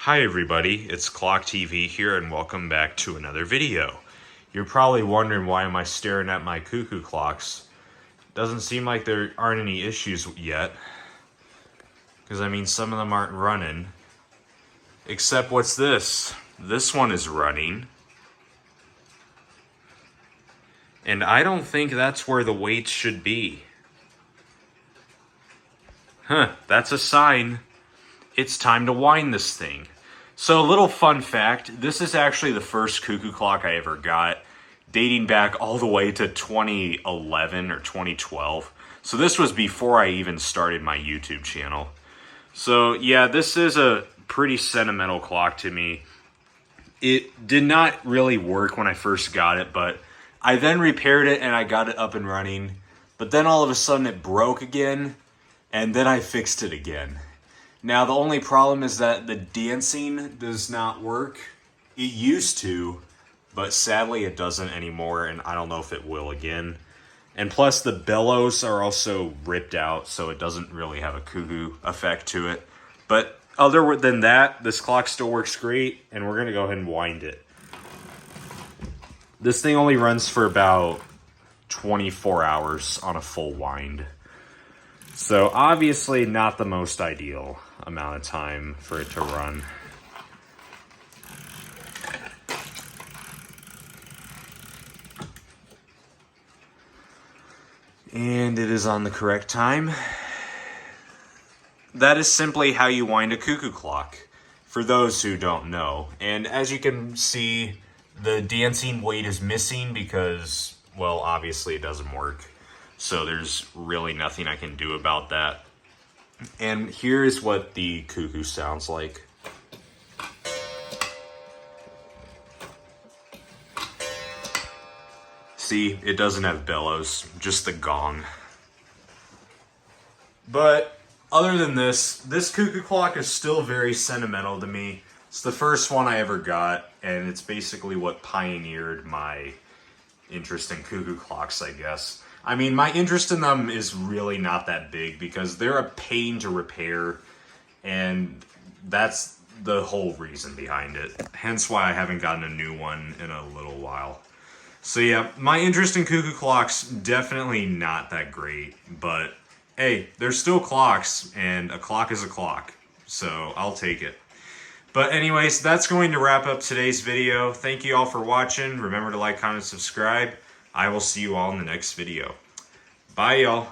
Hi everybody, it's Clock TV here and welcome back to another video. You're probably wondering why am I staring at my cuckoo clocks. Doesn't seem like there aren't any issues yet. Because I mean some of them aren't running. Except what's this? This one is running. And I don't think that's where the weights should be. That's a sign. It's time to wind this thing. So a little fun fact, this is actually the first cuckoo clock I ever got, dating back all the way to 2011 or 2012. So this was before I even started my YouTube channel. So yeah, this is a pretty sentimental clock to me. It did not really work when I first got it, but I then repaired it and I got it up and running. But then all of a sudden it broke again, and then I fixed it again. Now, the only problem is that the dancing does not work. It used to, but sadly it doesn't anymore, and I don't know if it will again. And plus, the bellows are also ripped out, so it doesn't really have a cuckoo effect to it. But other than that, this clock still works great, and we're going to go ahead and wind it. This thing only runs for about 24 hours on a full wind. So obviously not the most ideal amount of time for it to run. And it is on the correct time. That is simply how you wind a cuckoo clock, for those who don't know. And as you can see, the dancing weight is missing because, well, obviously it doesn't work. So there's really nothing I can do about that. And here's what the cuckoo sounds like. See, it doesn't have bellows, just the gong. But other than this cuckoo clock is still very sentimental to me. It's the first one I ever got, and it's basically what pioneered my interest in cuckoo clocks, I guess. I mean, my interest in them is really not that big because they're a pain to repair, and that's the whole reason behind it. Hence why I haven't gotten a new one in a little while. So yeah, my interest in cuckoo clocks, definitely not that great, but hey, they're still clocks, and a clock is a clock, so I'll take it. But anyways, that's going to wrap up today's video. Thank you all for watching. Remember to like, comment, subscribe. I will see you all in the next video. Bye, y'all.